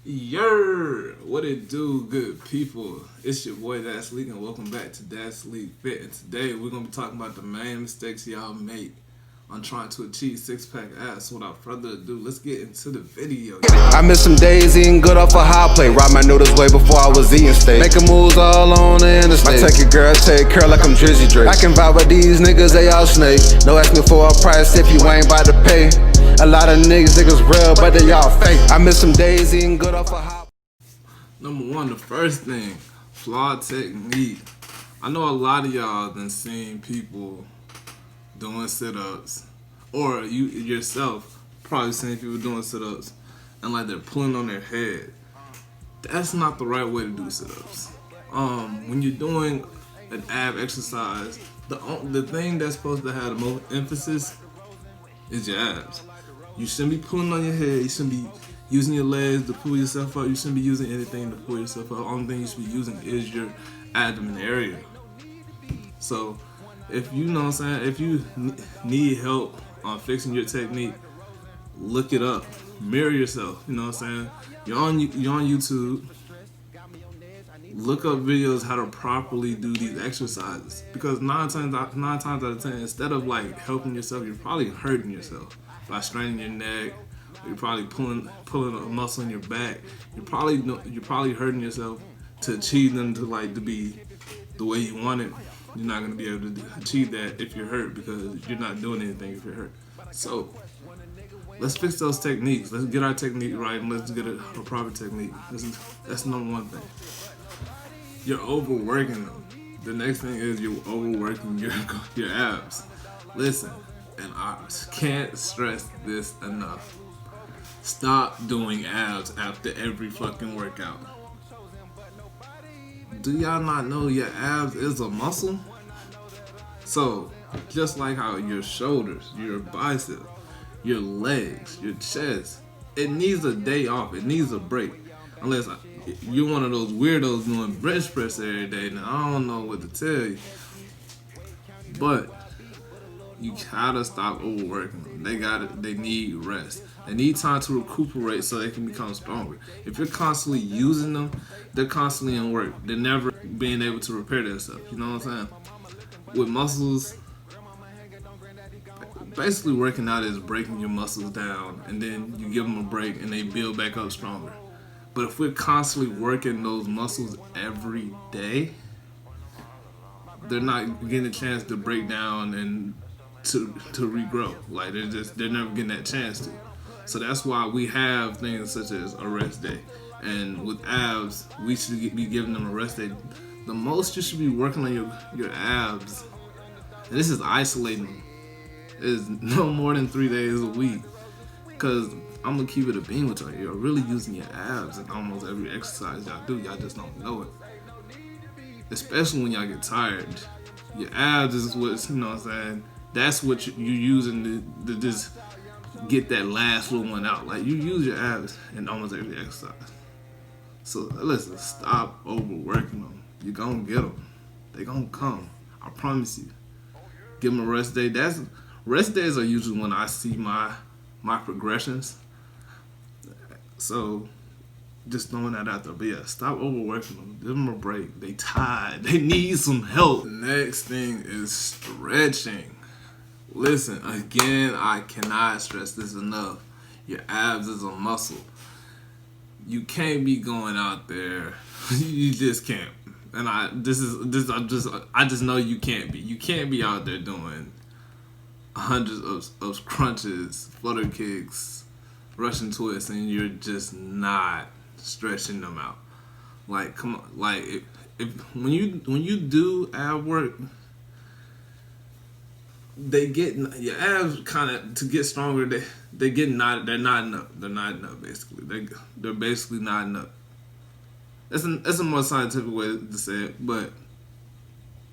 Yer, what it do, good people? It's your boy That's Leek, and welcome back to datsleekfit. And today we're gonna be talking about the main mistakes y'all make on trying to achieve six-pack abs. So without further ado, let's get into the video. I miss some days eating good off a hot plate. Ride my noodles way before I was eating steak. Making moves all on the interstate. My take it girl, take care like I'm Drizzy Drake. I can vibe with these niggas, they all snake. No ask me for a price if you ain't about to pay. A lot of niggas real, but they all fake. I miss some days eating good off a hot. Number one, the first thing, flawed technique. I know a lot of y'all done seen people doing sit-ups, or you yourself probably seen people doing sit-ups, and like they're pulling on their head. That's not the right way to do sit-ups. When you're doing an ab exercise, the thing that's supposed to have the most emphasis is your abs. You shouldn't be pulling on your head. You shouldn't be using your legs to pull yourself up. You shouldn't be using anything to pull yourself up. The only thing you should be using is your abdomen area. So, if you know what I'm saying, if you need help on fixing your technique, look it up. Mirror yourself. You know what I'm saying. You're on YouTube. Look up videos how to properly do these exercises, because nine times out of 10, instead of like helping yourself, you're probably hurting yourself by straining your neck. Or you're probably pulling a muscle in your back. You're probably hurting yourself to achieve them to be the way you want it. You're not gonna be able to achieve that if you're hurt, because you're not doing anything if you're hurt. So let's fix those techniques. Let's get our technique right, and let's get a proper technique. That's number one thing. You're overworking them. The next thing is you're overworking your abs. Listen, and I can't stress this enough. Stop doing abs after every fucking workout. Do y'all not know your abs is a muscle? So, just like how your shoulders, your biceps, your legs, your chest, it needs a day off. It needs a break. Unless you're one of those weirdos doing bench press every day, then I don't know what to tell you. But you gotta stop overworking them. They need rest. They need time to recuperate so they can become stronger. If you're constantly using them, they're constantly in work. They're never being able to repair themselves. You know what I'm saying? With muscles, basically working out is breaking your muscles down, and then you give them a break and they build back up stronger. But if we're constantly working those muscles every day, they're not getting a chance to break down and to regrow. Like they're never getting that chance to. So that's why we have things such as a rest day. And with abs, we should be giving them a rest day. The most you should be working on your abs, and this is isolating them, is no more than 3 days a week. Because I'm gonna keep it a beam with y'all. You're really using your abs in almost every exercise y'all do. Y'all just don't know it. Especially when y'all get tired. Your abs is what, you know what I'm saying, that's what you're using to just get that last little one out. Like, you use your abs in almost every exercise. So listen, stop overworking them. You're gonna get them. They gonna come. I promise you. Give them a rest day. Rest days are usually when I see my progressions. So just throwing that out there. But yeah, stop overworking them. Give them a break. They tired. They need some help. The next thing is stretching. Listen, again, I cannot stress this enough. Your abs is a muscle. You can't be going out there. You just can't. And I just know you can't be. You can't be out there doing hundreds of crunches, flutter kicks, Russian twists, and you're just not stretching them out. Like, come on. Like, if when you do ab work, they get your abs kind of, to get stronger. They're not enough. They're not enough. Basically, they're basically not enough. That's a more scientific way to say it, but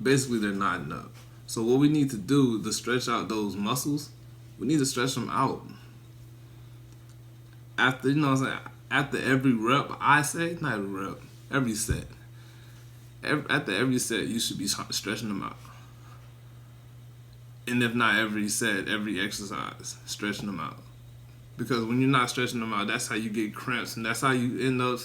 basically they're not enough. So what we need to do to stretch out those muscles, we need to stretch them out. After, you know what I'm saying, after every rep, I say, not every rep, every set. After every set, you should be stretching them out. And if not every set, every exercise, stretching them out. Because when you're not stretching them out, that's how you get cramps, and that's how you end up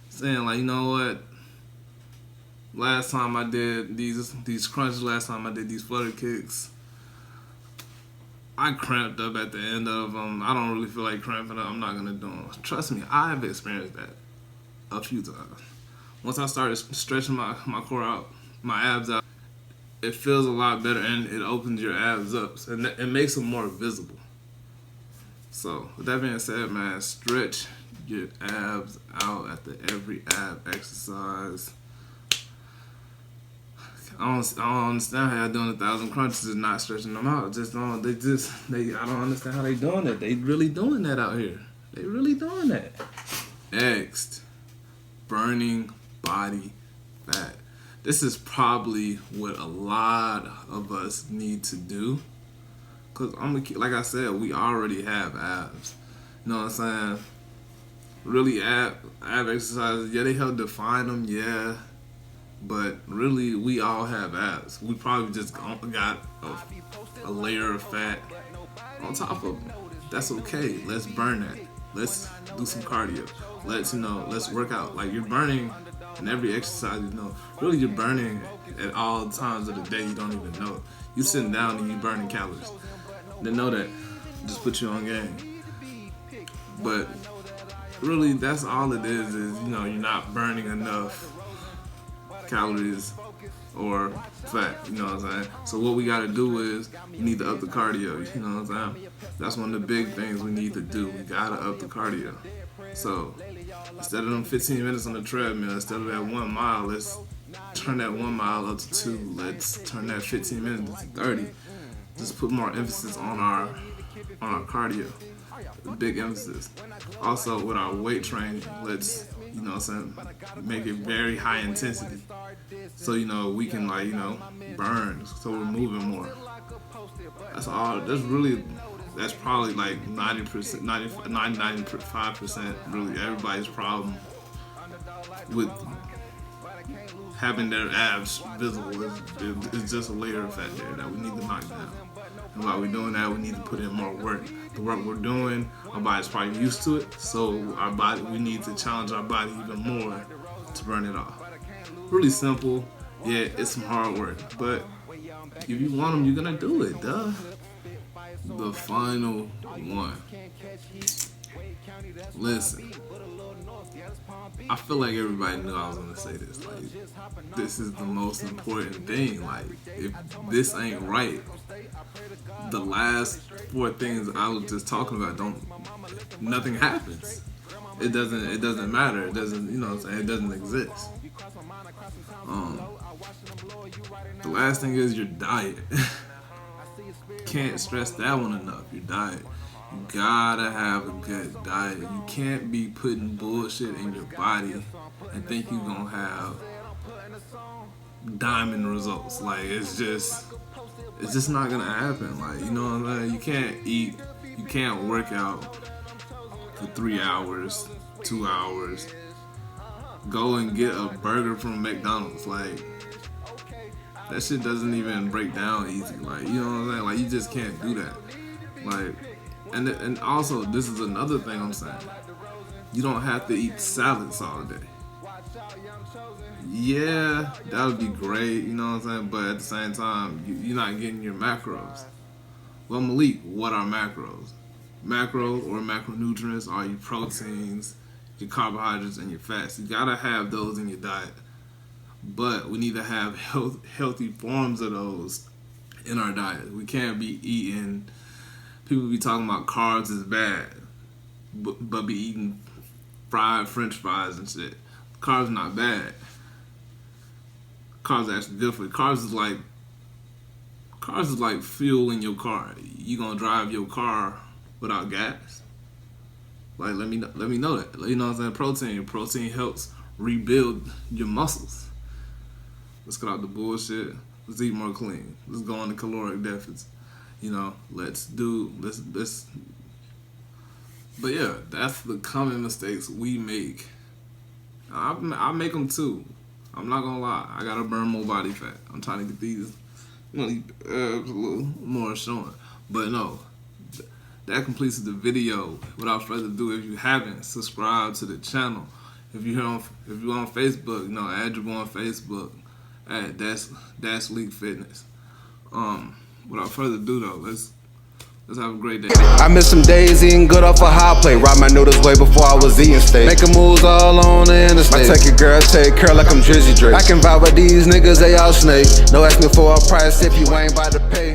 saying, like, you know what? Last time I did these crunches, last time I did these flutter kicks, I cramped up at the end of them. I don't really feel like cramping up. I'm not gonna do them. Trust me, I've experienced that a few times. Once I started stretching my core out, my abs out, it feels a lot better and it opens your abs up and it makes them more visible. So with that being said, man, stretch your abs out after every ab exercise. I don't understand how y'all doing 1,000 crunches and not stretching them out. I don't understand how they doing that. They really doing that out here. They really doing that. Next, burning body fat. This is probably what a lot of us need to do. Cause like I said, we already have abs. You know what I'm saying? Really, ab exercises, yeah, they help define them, yeah. But really, we all have abs. We probably just got a layer of fat on top of them. That's okay. Let's burn that. Let's do some cardio. Let's work out. Like, you're burning in every exercise, really you're burning at all times of the day. You don't even know it. You sitting down and you burning calories. Didn't know that. Just put you on game. But really, that's all it is you're not burning enough calories or fat, you know what I'm saying? So what we gotta do is we need to up the cardio, you know what I'm saying? That's one of the big things we need to do. We gotta up the cardio. So instead of them 15 minutes on the treadmill, instead of that 1 mile, let's turn that 1 mile up to 2. Let's turn that 15 minutes to 30. Just put more emphasis on our cardio. Big emphasis. Also with our weight training, let's make it very high intensity. So we can burn. So we're moving more. That's all. That's probably like 90%, 95% really everybody's problem with having their abs visible. It's just a layer of fat there that we need to knock down. And while we're doing that, we need to put in more work. The work we're doing, our body's probably used to it, so we need to challenge our body even more to burn it off. Really simple, yeah, it's some hard work, but if you want them, you're gonna do it, duh. The final one. Listen, I feel like everybody knew I was gonna say this. Like, this is the most important thing. Like, if this ain't right, the last 4 things I was just talking about nothing happens. It doesn't matter. It doesn't, it doesn't exist. The last thing is your diet. Can't stress that one enough. Your diet. You gotta have a good diet. You can't be putting bullshit in your body and think you're gonna have diamond results. Like, it's just not gonna happen. Like, you know what I'm saying? You can't eat, you can't work out for 3 hours, 2 hours, go and get a burger from McDonald's. Like, that shit doesn't even break down easy. Like, you know what I'm saying? Like, you just can't do that. Like, and also, this is another thing I'm saying. You don't have to eat salads all day. Yeah, that would be great, you know what I'm saying? But at the same time, you're not getting your macros. Well, Malik, what are macros? Macro or macronutrients are your proteins, your carbohydrates, and your fats. You gotta have those in your diet. But we need to have healthy forms of those in our diet. We can't be eating, people be talking about carbs is bad, but be eating fried French fries and shit. Carbs not bad. Carbs are actually good for you. Carbs is like fuel in your car. You gonna drive your car without gas? Like, let me know that. You know what I'm saying? Protein helps rebuild your muscles. Let's cut out the bullshit. Let's eat more clean. Let's go on the caloric deficits. Let's. But yeah, that's the common mistakes we make. I make them too. I'm not gonna lie. I gotta burn more body fat. I'm trying to get these abs a little more showing. But no, that completes the video. Without further ado, if you haven't, subscribe to the channel. If you're on Facebook, you know, add your boy on Facebook at datsleekfit. Without further ado though, let's have a great day. I miss some days eating good off a hot plate. Ride my noodles way before I was eating steak. Making moves all on the interstate. My take your girl, take care like I'm Drizzy Drake. I can vibe with these niggas, they all snake. No ask me for a price if you ain't about to pay.